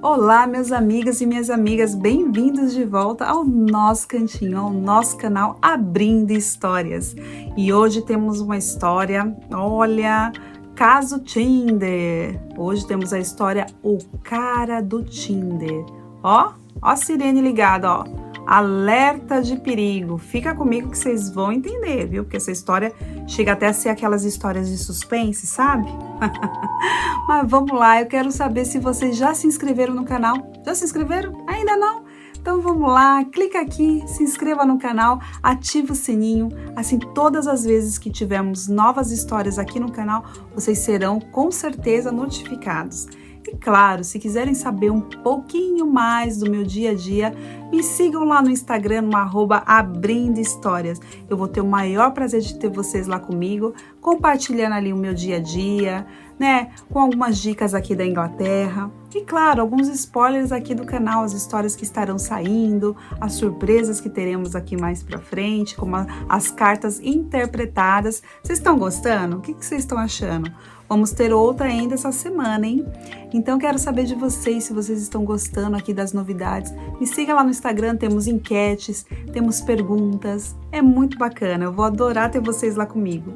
Olá, meus amigos e minhas amigas, bem-vindos de volta ao nosso cantinho, ao nosso canal Abrindo Histórias. E hoje temos uma história, olha, caso Tinder. Hoje temos a história O Cara do Tinder. Ó a sirene ligada, ó. Alerta de perigo. Fica comigo que vocês vão entender, viu? Porque essa história chega até a ser aquelas histórias de suspense, sabe? Mas vamos lá, eu quero saber se vocês já se inscreveram no canal. Já se inscreveram? Ainda não? Então vamos lá, clica aqui, se inscreva no canal, ativa o sininho, assim todas as vezes que tivermos novas histórias aqui no canal, vocês serão com certeza notificados. E claro, se quiserem saber um pouquinho mais do meu dia a dia, me sigam lá no Instagram, no @Abrindo Histórias. Eu vou ter o maior prazer de ter vocês lá comigo, compartilhando ali o meu dia a dia, né? Com algumas dicas aqui da Inglaterra. E claro, alguns spoilers aqui do canal, as histórias que estarão saindo, as surpresas que teremos aqui mais pra frente, como as cartas interpretadas. Vocês estão gostando? O que vocês estão achando? Vamos ter outra ainda essa semana, hein? Então quero saber de vocês, se vocês estão gostando aqui das novidades. Me siga lá no Instagram, temos enquetes, temos perguntas. É muito bacana, eu vou adorar ter vocês lá comigo.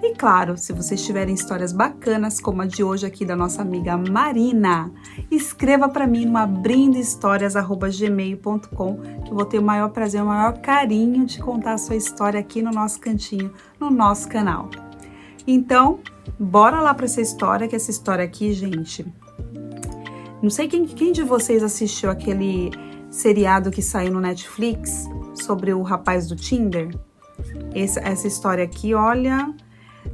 E claro, se vocês tiverem histórias bacanas, como a de hoje aqui da nossa amiga Marina, escreva para mim no abrindohistorias@gmail.com, que eu vou ter o maior prazer, o maior carinho de contar a sua história aqui no nosso cantinho, no nosso canal. Então, bora lá para essa história, que essa história aqui, gente... Não sei quem de vocês assistiu aquele seriado que saiu no Netflix sobre o rapaz do Tinder. Essa história aqui, olha...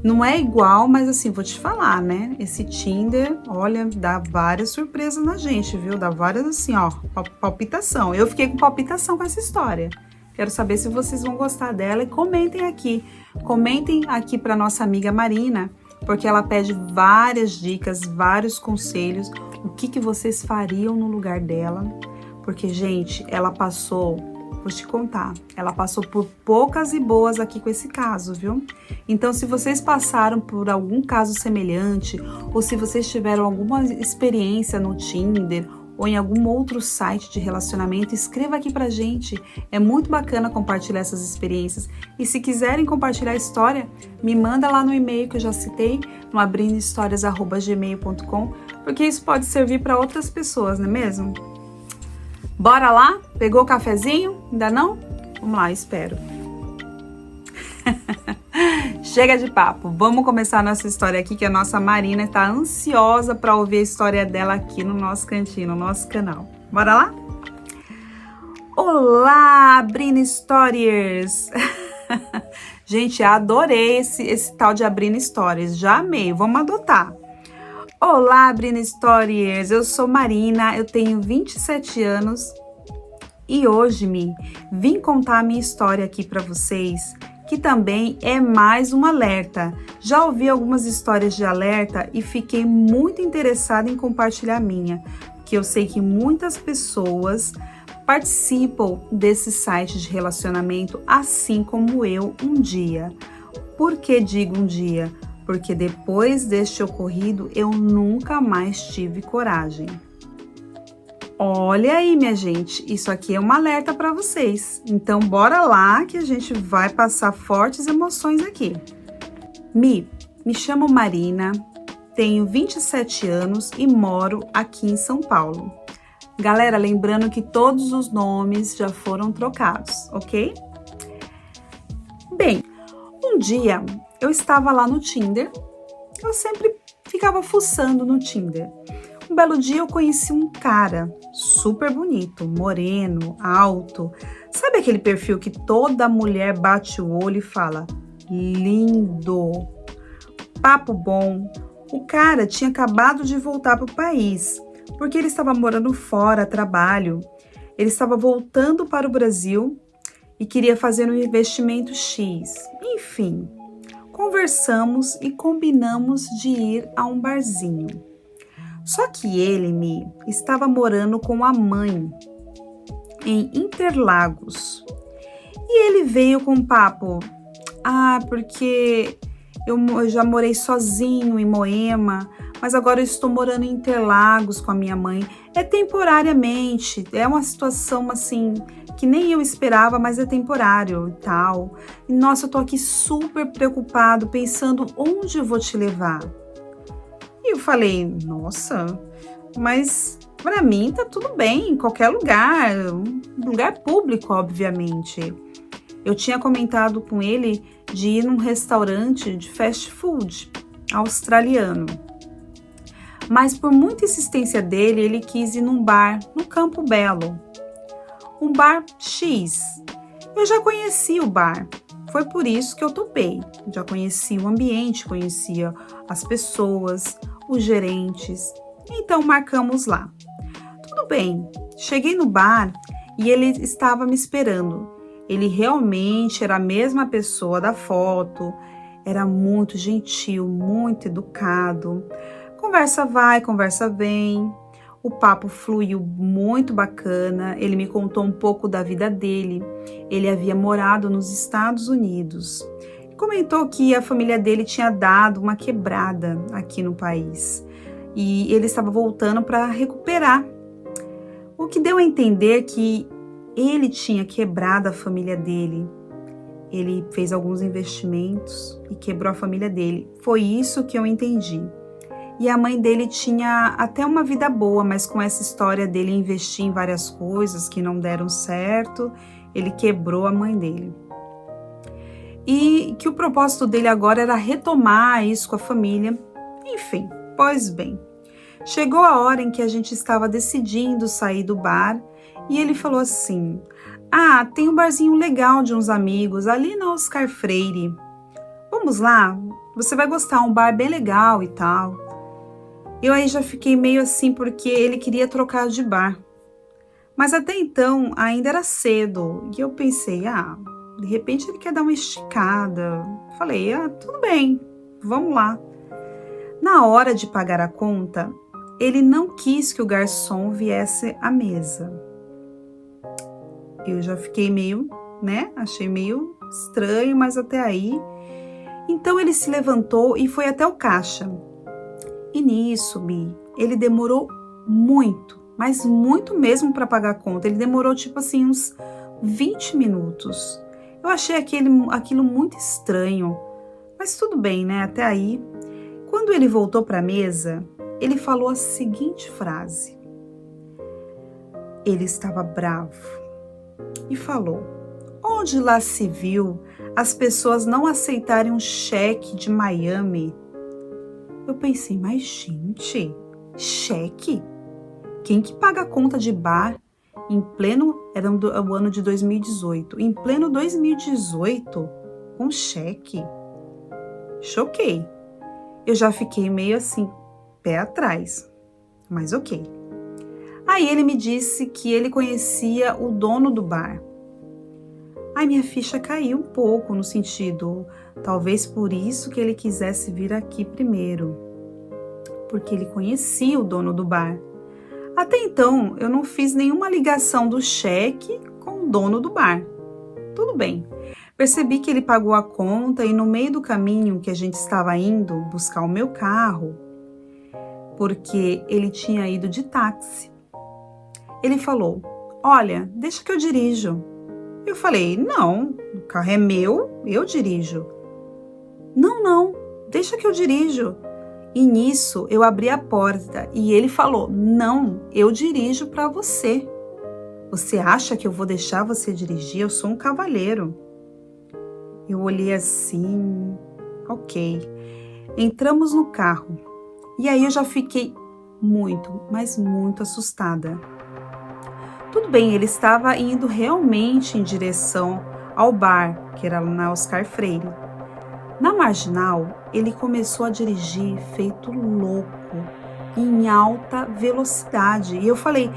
Não é igual, mas assim, vou te falar, né? Esse Tinder, olha, dá várias surpresas na gente, viu? Dá várias, assim, ó, palpitação. Eu fiquei com palpitação com essa história. Quero saber se vocês vão gostar dela e comentem aqui. Comentem aqui para nossa amiga Marina, porque ela pede várias dicas, vários conselhos. O que vocês fariam no lugar dela? Porque, gente, ela passou... Vou te contar, ela passou por poucas e boas aqui com esse caso, viu? Então, se vocês passaram por algum caso semelhante, ou se vocês tiveram alguma experiência no Tinder, ou em algum outro site de relacionamento, escreva aqui pra gente. É muito bacana compartilhar essas experiências. E se quiserem compartilhar a história, me manda lá no e-mail que eu já citei, no abrindohistorias@gmail.com, porque isso pode servir para outras pessoas, não é mesmo? Bora lá? Pegou o cafezinho? Ainda não? Vamos lá, espero. Chega de papo, vamos começar a nossa história aqui, que a nossa Marina está ansiosa para ouvir a história dela aqui no nosso cantinho, no nosso canal. Bora lá? Olá, Abrindo Histórias! Gente, adorei esse tal de Abrindo Histórias, já amei, vamos adotar. Olá, Abrindo Histórias, eu sou Marina, eu tenho 27 anos e hoje vim contar a minha história aqui para vocês, que também é mais um alerta. Já ouvi algumas histórias de alerta e fiquei muito interessada em compartilhar a minha, que eu sei que muitas pessoas participam desse site de relacionamento, assim como eu um dia. Por que digo um dia? Porque depois deste ocorrido, eu nunca mais tive coragem. Olha aí, minha gente, isso aqui é um alerta para vocês. Então, bora lá que a gente vai passar fortes emoções aqui. Me chamo Marina, tenho 27 anos e moro aqui em São Paulo. Galera, lembrando que todos os nomes já foram trocados, ok? Bem, um dia... Eu estava lá no Tinder, eu sempre ficava fuçando no Tinder. Um belo dia eu conheci um cara super bonito, moreno, alto. Sabe aquele perfil que toda mulher bate o olho e fala, lindo, papo bom. O cara tinha acabado de voltar para o país, porque ele estava morando fora, a trabalho. Ele estava voltando para o Brasil e queria fazer um investimento X, enfim. Conversamos e combinamos de ir a um barzinho. Só que ele estava morando com a mãe em Interlagos. E ele veio com um papo, porque eu já morei sozinho em Moema, mas agora eu estou morando em Interlagos com a minha mãe. É temporariamente, é uma situação assim que nem eu esperava, mas é temporário e tal. E nossa, eu tô aqui super preocupado, pensando onde eu vou te levar. E eu falei, nossa, mas para mim tá tudo bem, em qualquer lugar, um lugar público, obviamente. Eu tinha comentado com ele de ir num restaurante de fast food australiano. Mas por muita insistência dele, ele quis ir num bar no Campo Belo. Um bar X. Eu já conhecia o bar. Foi por isso que eu topei. Já conhecia o ambiente, conhecia as pessoas, os gerentes. Então marcamos lá. Tudo bem. Cheguei no bar e ele estava me esperando. Ele realmente era a mesma pessoa da foto. Era muito gentil, muito educado. Conversa vai, conversa vem. O papo fluiu muito bacana. Ele me contou um pouco da vida dele. Ele havia morado nos Estados Unidos. Comentou que a família dele tinha dado uma quebrada aqui no país e ele estava voltando para recuperar. O que deu a entender que ele tinha quebrado a família dele. Ele fez alguns investimentos e quebrou a família dele. Foi isso que eu entendi. E a mãe dele tinha até uma vida boa, mas com essa história dele investir em várias coisas que não deram certo, ele quebrou a mãe dele. E que o propósito dele agora era retomar isso com a família. Enfim, pois bem. Chegou a hora em que a gente estava decidindo sair do bar e ele falou assim: ah, tem um barzinho legal de uns amigos ali na Oscar Freire. Vamos lá? Você vai gostar, um bar bem legal e tal. Eu aí já fiquei meio assim porque ele queria trocar de bar. Mas até então ainda era cedo e eu pensei, de repente ele quer dar uma esticada. Falei, tudo bem, vamos lá. Na hora de pagar a conta, ele não quis que o garçom viesse à mesa. Eu já fiquei meio, achei meio estranho, mas até aí. Então ele se levantou e foi até o caixa. E nisso, Bi, ele demorou muito, mas muito mesmo para pagar a conta. Ele demorou tipo assim uns 20 minutos. Eu achei aquilo muito estranho, mas tudo bem, até aí. Quando ele voltou para a mesa, ele falou a seguinte frase. Ele estava bravo e falou: onde lá se viu as pessoas não aceitarem um cheque de Miami? Eu pensei, mas gente, cheque? Quem que paga a conta de bar em pleno, era o ano de 2018, em pleno 2018, com cheque? Choquei. Eu já fiquei meio assim, pé atrás, mas ok. Aí ele me disse que ele conhecia o dono do bar. Aí minha ficha caiu um pouco no sentido, talvez por isso que ele quisesse vir aqui primeiro, porque ele conhecia o dono do bar. Até então, eu não fiz nenhuma ligação do cheque com o dono do bar. Tudo bem. Percebi que ele pagou a conta e no meio do caminho que a gente estava indo buscar o meu carro, porque ele tinha ido de táxi, ele falou, olha, deixa que eu dirijo. Eu falei, não, o carro é meu, eu dirijo. Não, deixa que eu dirijo. E nisso eu abri a porta e ele falou, não, eu dirijo para você. Você acha que eu vou deixar você dirigir? Eu sou um cavalheiro. Eu olhei assim, ok. Entramos no carro e aí eu já fiquei muito, mas muito assustada. Tudo bem, ele estava indo realmente em direção ao bar, que era na Oscar Freire. Na marginal, ele começou a dirigir feito louco, em alta velocidade. E eu falei,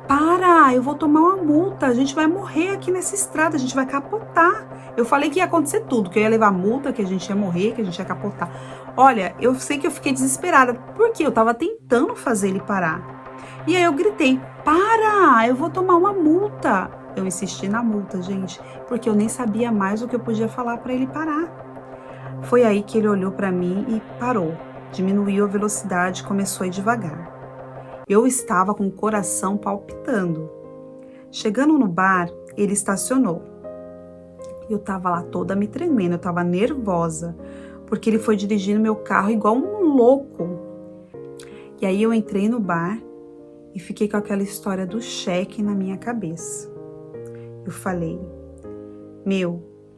para, eu vou tomar uma multa, a gente vai morrer aqui nessa estrada, a gente vai capotar. Eu falei que ia acontecer tudo, que eu ia levar multa, que a gente ia morrer, que a gente ia capotar. Olha, eu sei que eu fiquei desesperada, porque eu estava tentando fazer ele parar. E aí eu gritei, para, eu vou tomar uma multa. Eu insisti na multa, gente, porque eu nem sabia mais o que eu podia falar para ele parar. Foi aí que ele olhou para mim e parou. diminuiu a velocidade e começou a ir devagar. Eu estava com o coração palpitando. Chegando no bar, ele estacionou. Eu estava lá toda me tremendo, eu estava nervosa, porque ele foi dirigindo meu carro igual um louco. E aí eu entrei no bar e fiquei com aquela história do cheque na minha cabeça. Eu falei,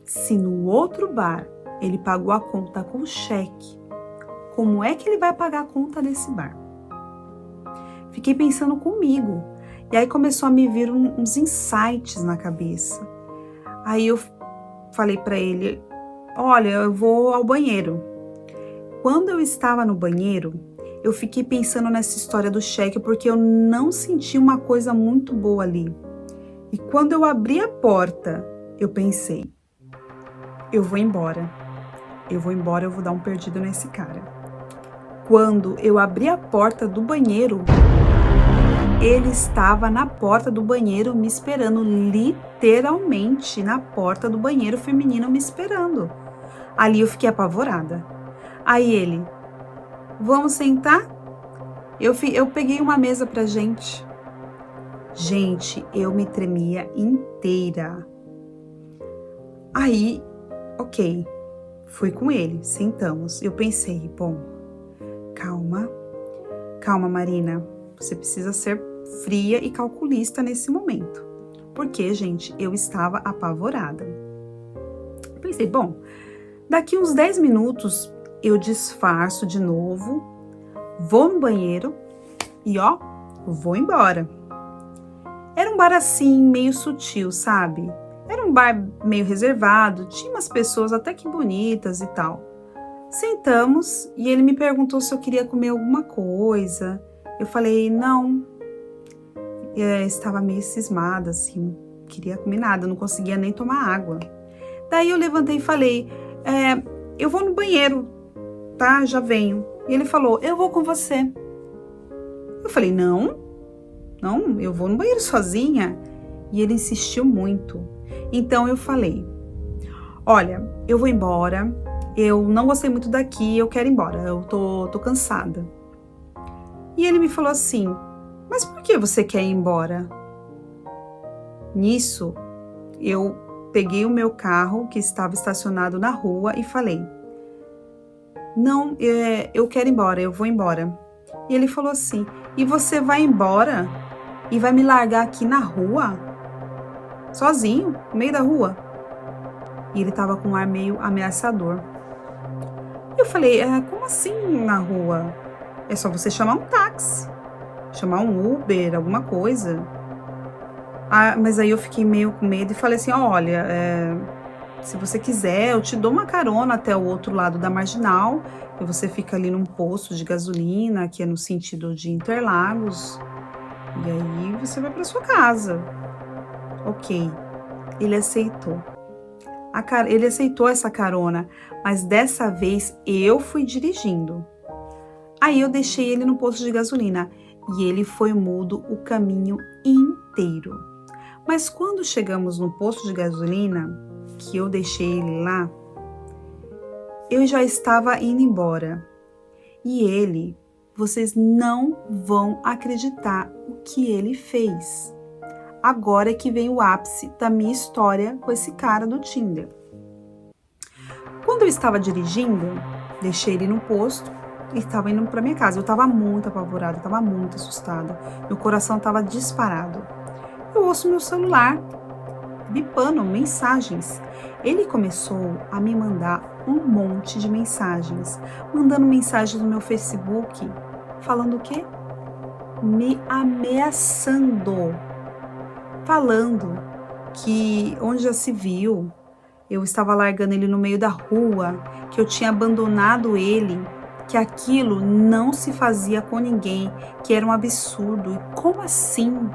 se no outro bar ele pagou a conta com cheque, como é que ele vai pagar a conta nesse bar? Fiquei pensando comigo. E aí começou a me vir uns insights na cabeça. Aí eu falei para ele, olha, eu vou ao banheiro. Quando eu estava no banheiro, eu fiquei pensando nessa história do cheque, porque eu não senti uma coisa muito boa ali. E quando eu abri a porta, eu pensei, eu vou embora, eu vou dar um perdido nesse cara. Quando eu abri a porta do banheiro, ele estava na porta do banheiro me esperando, literalmente na porta do banheiro feminino me esperando. Ali eu fiquei apavorada. Aí ele, vamos sentar? Eu peguei uma mesa pra gente. Gente, eu me tremia inteira. Aí, ok, fui com ele, sentamos. Eu pensei, bom, calma Marina, você precisa ser fria e calculista nesse momento. Porque, gente, eu estava apavorada. Pensei, bom, daqui uns 10 minutos eu disfarço de novo, vou no banheiro e vou embora. Era um bar assim, meio sutil, sabe? Era um bar meio reservado, tinha umas pessoas até que bonitas e tal. Sentamos e ele me perguntou se eu queria comer alguma coisa. Eu falei, não. Eu estava meio cismada, assim, não queria comer nada, não conseguia nem tomar água. Daí eu levantei e falei, eu vou no banheiro, tá? Já venho. E ele falou, eu vou com você. Eu falei, não, eu vou no banheiro sozinha. E ele insistiu muito. Então eu falei, olha, eu vou embora, eu não gostei muito daqui, eu quero ir embora, eu tô cansada. E ele me falou assim, mas por que você quer ir embora? Nisso, eu peguei o meu carro que estava estacionado na rua e falei, não, eu quero ir embora, eu vou embora. E ele falou assim, e você vai embora e vai me largar aqui na rua? Sozinho, no meio da rua? E ele tava com um ar meio ameaçador. Eu falei, como assim na rua? É só você chamar um táxi, chamar um Uber, alguma coisa. Mas aí eu fiquei meio com medo e falei assim, olha, se você quiser, eu te dou uma carona até o outro lado da Marginal, e você fica ali num posto de gasolina, que é no sentido de Interlagos, e aí você vai para sua casa. Ok, ele aceitou. Ele aceitou essa carona, mas dessa vez eu fui dirigindo. Aí eu deixei ele no posto de gasolina e ele foi mudo o caminho inteiro. Mas quando chegamos no posto de gasolina, que eu deixei ele lá, eu já estava indo embora. E ele, vocês não vão acreditar o que ele fez. Agora é que vem o ápice da minha história com esse cara do Tinder. Quando eu estava dirigindo, deixei ele no posto e estava indo para minha casa. Eu estava muito apavorada, estava muito assustada. Meu coração estava disparado. Eu ouço meu celular bipando mensagens. Ele começou a me mandar um monte de mensagens, mandando mensagens no meu Facebook, falando o quê? Me ameaçando, falando que onde já se viu, eu estava largando ele no meio da rua, que eu tinha abandonado ele, que aquilo não se fazia com ninguém, que era um absurdo. E como assim?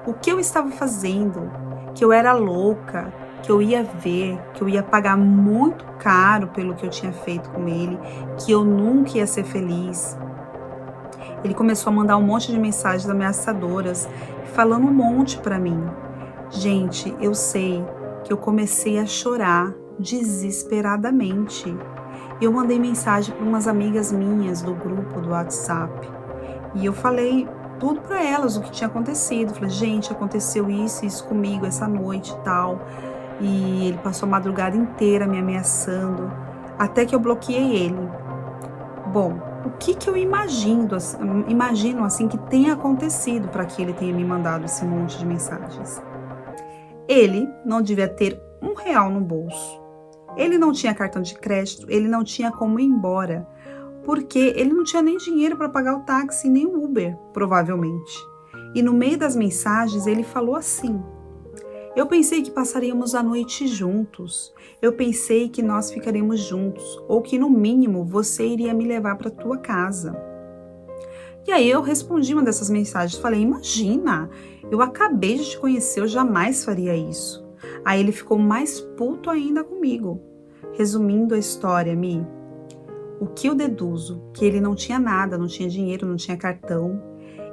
O que eu estava fazendo? Que eu era louca, que eu ia ver, que eu ia pagar muito caro pelo que eu tinha feito com ele, que eu nunca ia ser feliz. Ele começou a mandar um monte de mensagens ameaçadoras, falando um monte pra mim. Gente, eu sei que eu comecei a chorar desesperadamente. Eu mandei mensagem para umas amigas minhas do grupo do WhatsApp e eu falei tudo para elas o que tinha acontecido. Falei, gente, aconteceu isso comigo essa noite e tal. E ele passou a madrugada inteira me ameaçando, até que eu bloqueei ele. Bom, o que que eu imagino assim que tenha acontecido para que ele tenha me mandado esse monte de mensagens? Ele não devia ter R$ 1 no bolso. Ele não tinha cartão de crédito, ele não tinha como ir embora, porque ele não tinha nem dinheiro para pagar o táxi nem o Uber, provavelmente. E no meio das mensagens ele falou assim: eu pensei que passaríamos a noite juntos. Eu pensei que nós ficaríamos juntos, ou que no mínimo você iria me levar para tua casa. E aí eu respondi uma dessas mensagens, falei: imagina, eu acabei de te conhecer, eu jamais faria isso. Aí ele ficou mais puto ainda comigo. Resumindo a história, Mi, o que eu deduzo? Que ele não tinha nada, não tinha dinheiro, não tinha cartão.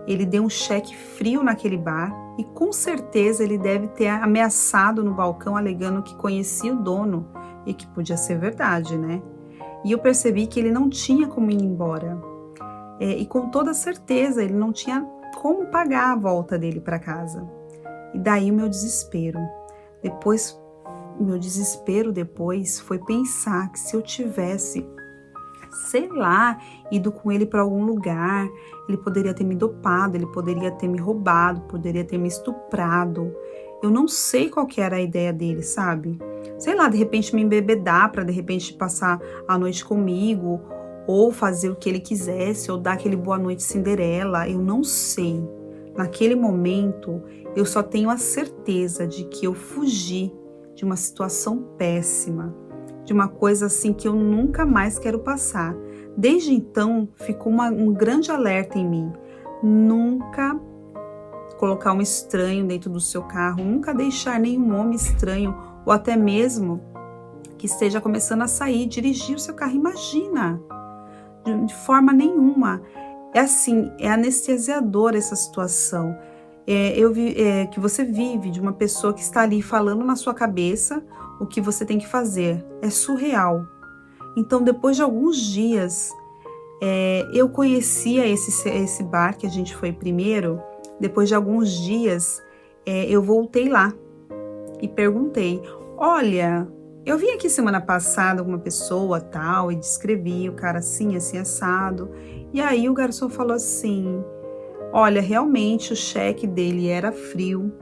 Ele deu um cheque frio naquele bar e com certeza ele deve ter ameaçado no balcão alegando que conhecia o dono e que podia ser verdade, né? E eu percebi que ele não tinha como ir embora. E com toda certeza ele não tinha como pagar a volta dele para casa. E daí o meu desespero. Meu desespero depois foi pensar que se eu tivesse, sei lá, ido com ele para algum lugar, ele poderia ter me dopado, ele poderia ter me roubado, poderia ter me estuprado. Eu não sei qual que era a ideia dele, sabe? Sei lá, de repente me embebedar para de repente passar a noite comigo, ou fazer o que ele quisesse, ou dar aquele boa noite Cinderela, eu não sei. Naquele momento, eu só tenho a certeza de que eu fugi de uma situação péssima, de uma coisa assim que eu nunca mais quero passar. Desde então, ficou um grande alerta em mim. Nunca colocar um estranho dentro do seu carro, nunca deixar nenhum homem estranho, ou até mesmo que esteja começando a sair, dirigir o seu carro. Imagina, de forma nenhuma. É assim, é anestesiadora essa situação. Que você vive de uma pessoa que está ali falando na sua cabeça o que você tem que fazer. É surreal. Então, depois de alguns dias, eu conhecia esse bar que a gente foi primeiro. Depois de alguns dias, eu voltei lá e perguntei: olha, eu vim aqui semana passada com uma pessoa tal e descrevi o cara assim, assim, assado. E aí o garçom falou assim: olha, realmente o cheque dele era frio.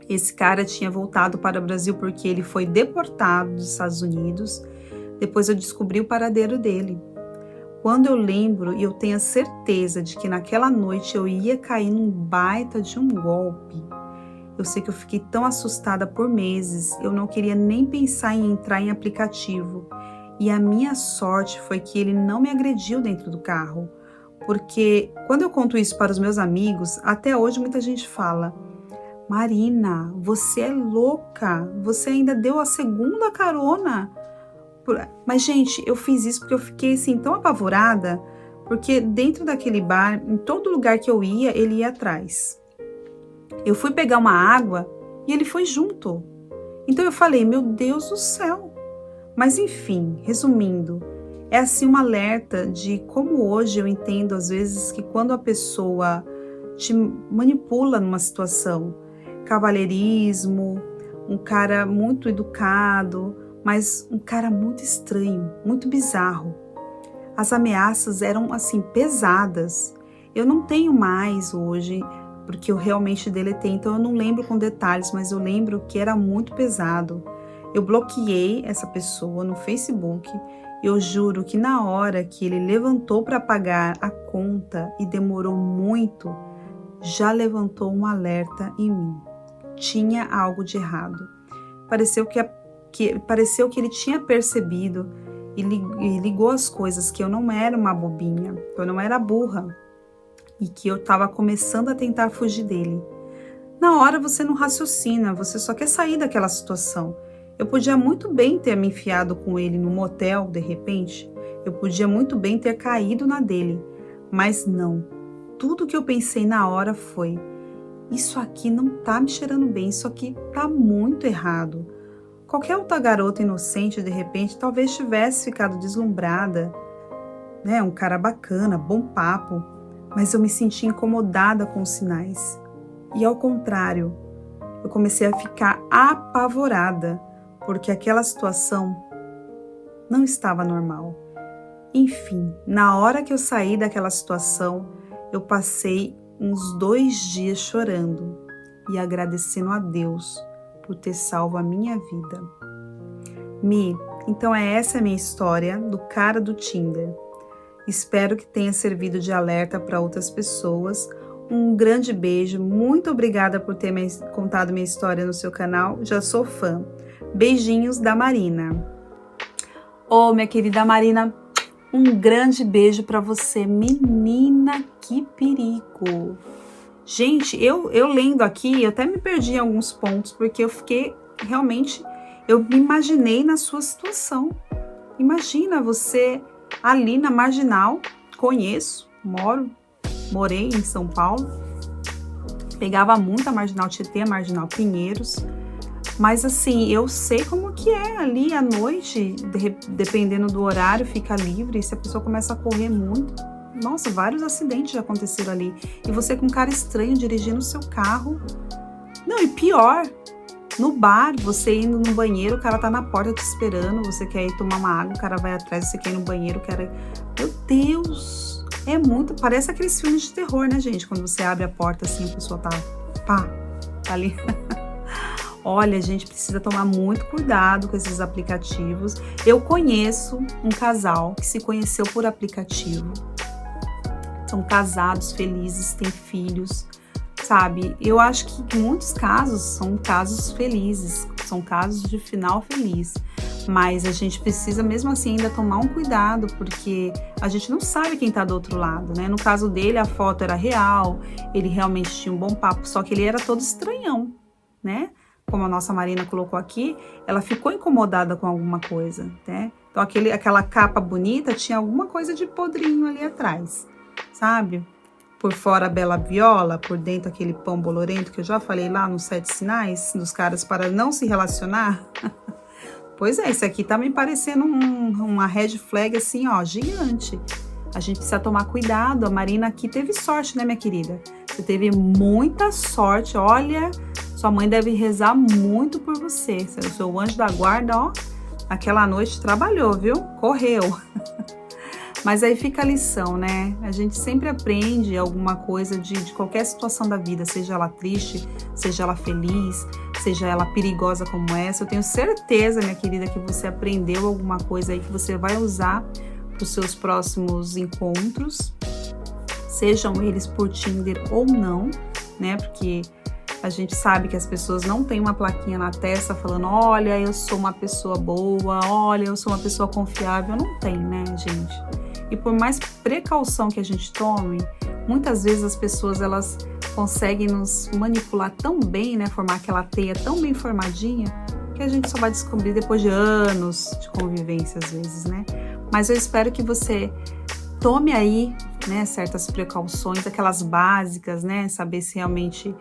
Esse cara tinha voltado para o Brasil porque ele foi deportado dos Estados Unidos. Depois eu descobri o paradeiro dele. Quando eu lembro e eu tenho a certeza de que naquela noite eu ia cair num baita de um golpe. Eu sei que eu fiquei tão assustada por meses, eu não queria nem pensar em entrar em aplicativo. E a minha sorte foi que ele não me agrediu dentro do carro. Porque quando eu conto isso para os meus amigos, até hoje muita gente fala: Marina, você é louca, você ainda deu a segunda carona. Mas, gente, eu fiz isso porque eu fiquei assim tão apavorada, porque dentro daquele bar, em todo lugar que eu ia, ele ia atrás. Eu fui pegar uma água e ele foi junto. Então eu falei: meu Deus do céu. Mas enfim, resumindo, é assim um alerta de como hoje eu entendo às vezes que quando a pessoa te manipula numa situação, cavalheirismo, um cara muito educado, mas um cara muito estranho, muito bizarro. As ameaças eram assim pesadas. Eu não tenho mais hoje, porque eu realmente deletei, então eu não lembro com detalhes, mas eu lembro que era muito pesado. Eu bloqueei essa pessoa no Facebook. Eu juro que na hora que ele levantou para pagar a conta e demorou muito, já levantou um alerta em mim. Tinha algo de errado. Pareceu que ele tinha percebido e ligou as coisas, que eu não era uma bobinha, que eu não era burra e que eu estava começando a tentar fugir dele. Na hora você não raciocina, você só quer sair daquela situação. Eu podia muito bem ter me enfiado com ele no motel, de repente. Eu podia muito bem ter caído na dele. Mas não. Tudo que eu pensei na hora foi: isso aqui não tá me cheirando bem, isso aqui tá muito errado. qualquer outra garota inocente, de repente, talvez tivesse ficado deslumbrada, né? Um cara bacana, bom papo, mas eu me senti incomodada com os sinais. E ao contrário, eu comecei a ficar apavorada, porque aquela situação não estava normal. Enfim, na hora que eu saí daquela situação, eu passei uns 2 dias chorando e agradecendo a Deus por ter salvo a minha vida. Então essa é a minha história do cara do Tinder. Espero que tenha servido de alerta para outras pessoas. Um grande beijo, muito obrigada por ter contado minha história no seu canal, já sou fã. Beijinhos da Marina. Minha querida Marina, um grande beijo para você. Menina, que perigo! Gente, eu lendo aqui, eu até me perdi em alguns pontos, porque eu fiquei realmente, eu me imaginei na sua situação. Imagina você ali na Marginal, morei em São Paulo, pegava muito a Marginal Tietê, a Marginal Pinheiros, mas assim, eu sei como que é ali à noite, dependendo do horário, fica livre, e se a pessoa começa a correr muito, nossa, vários acidentes já aconteceram ali, e você com um cara estranho dirigindo o seu carro, não, e pior, no bar, você indo no banheiro, o cara tá na porta te esperando, você quer ir tomar uma água, o cara vai atrás, você quer ir no banheiro, meu Deus, é muito, parece aqueles filmes de terror, né, gente, quando você abre a porta assim, a pessoa tá ali. Olha, a gente precisa tomar muito cuidado com esses aplicativos. Eu conheço um casal que se conheceu por aplicativo. São casados, felizes, têm filhos, sabe? Eu acho que em muitos casos são casos felizes, são casos de final feliz. Mas a gente precisa mesmo assim ainda tomar um cuidado, porque a gente não sabe quem tá do outro lado, né? No caso dele, a foto era real, ele realmente tinha um bom papo, só que ele era todo estranhão, né? Como a nossa Marina colocou aqui, ela ficou incomodada com alguma coisa, né? Então aquela capa bonita tinha alguma coisa de podrinho ali atrás, sabe? Por fora a bela viola, por dentro aquele pão bolorento que eu já falei lá nos 7 sinais dos caras para não se relacionar. Pois é, esse aqui tá me parecendo uma red flag assim, ó, gigante. A gente precisa tomar cuidado. A Marina aqui teve sorte, né, minha querida? Você teve muita sorte, olha... Sua mãe deve rezar muito por você. O seu anjo da guarda, ó, aquela noite trabalhou, viu? Correu. Mas aí fica a lição, né? A gente sempre aprende alguma coisa de qualquer situação da vida, seja ela triste, seja ela feliz, seja ela perigosa como essa. Eu tenho certeza, minha querida, que você aprendeu alguma coisa aí que você vai usar para os seus próximos encontros, sejam eles por Tinder ou não, né? Porque a gente sabe que as pessoas não têm uma plaquinha na testa falando, olha, eu sou uma pessoa boa, olha, eu sou uma pessoa confiável. Não tem, né, gente? E por mais precaução que a gente tome, muitas vezes as pessoas, elas conseguem nos manipular tão bem, né, formar aquela teia tão bem formadinha, que a gente só vai descobrir depois de anos de convivência, às vezes, né? Mas eu espero que você tome aí, né, certas precauções, aquelas básicas, né, saber se realmente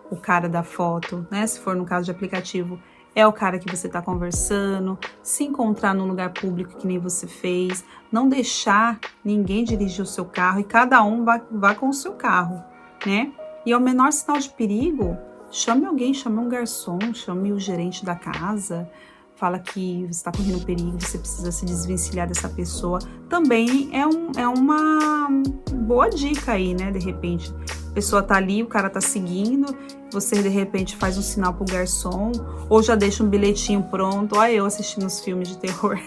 o cara da foto, né? Se for no caso de aplicativo, é o cara que você tá conversando, se encontrar num lugar público que nem você fez, não deixar ninguém dirigir o seu carro e cada um vá com o seu carro, né? E ao menor sinal de perigo, chame alguém, chame um garçom, chame o gerente da casa, fala que você está correndo perigo, você precisa se desvencilhar dessa pessoa. Também é uma boa dica aí, né? De repente, a pessoa tá ali, o cara tá seguindo, você de repente faz um sinal pro garçom, ou já deixa um bilhetinho pronto. Olha eu assistindo os filmes de terror.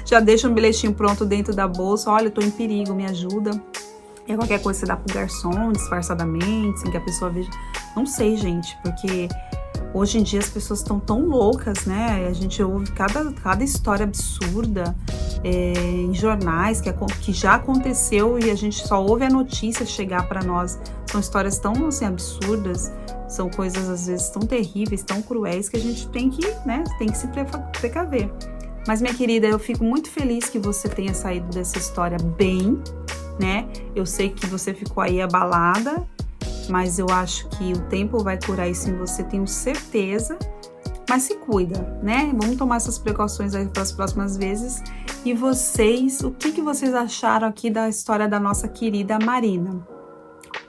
Já deixa um bilhetinho pronto dentro da bolsa. Olha, eu tô em perigo, me ajuda. E qualquer coisa você dá pro garçom, disfarçadamente, sem que a pessoa veja. Não sei, gente, porque hoje em dia as pessoas estão tão loucas, né? A gente ouve cada história absurda em jornais que já aconteceu e a gente só ouve a notícia chegar para nós. São histórias tão assim, absurdas, são coisas às vezes tão terríveis, tão cruéis que a gente tem que se precaver. Mas, minha querida, eu fico muito feliz que você tenha saído dessa história bem, né? Eu sei que você ficou aí abalada, mas eu acho que o tempo vai curar isso em você, tenho certeza. Mas se cuida, né? Vamos tomar essas precauções aí para as próximas vezes. E vocês, o que vocês acharam aqui da história da nossa querida Marina?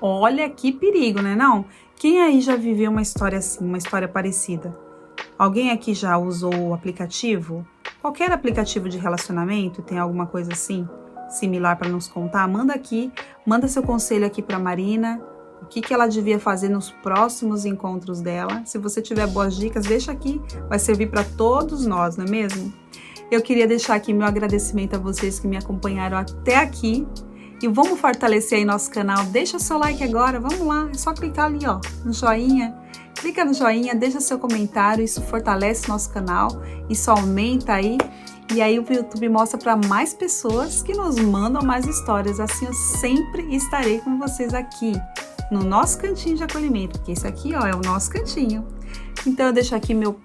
Olha que perigo, né não? Quem aí já viveu uma história assim, uma história parecida? Alguém aqui já usou o aplicativo? Qualquer aplicativo de relacionamento tem alguma coisa assim, similar para nos contar? Manda aqui, manda seu conselho aqui para Marina. O que ela devia fazer nos próximos encontros dela? Se você tiver boas dicas, deixa aqui, vai servir para todos nós, não é mesmo? Eu queria deixar aqui meu agradecimento a vocês que me acompanharam até aqui. E vamos fortalecer aí nosso canal. Deixa seu like agora, vamos lá. É só clicar ali, ó, no joinha. Clica no joinha, deixa seu comentário. Isso fortalece nosso canal. Isso aumenta aí. E aí o YouTube mostra para mais pessoas que nos mandam mais histórias. Assim eu sempre estarei com vocês aqui, no nosso cantinho de acolhimento. Porque esse aqui, ó, é o nosso cantinho. Então eu deixo aqui meu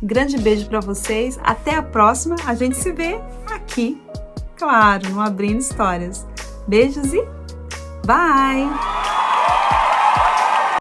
grande beijo para vocês. Até a próxima. A gente se vê aqui, claro, no Abrindo Histórias. Beijos e bye!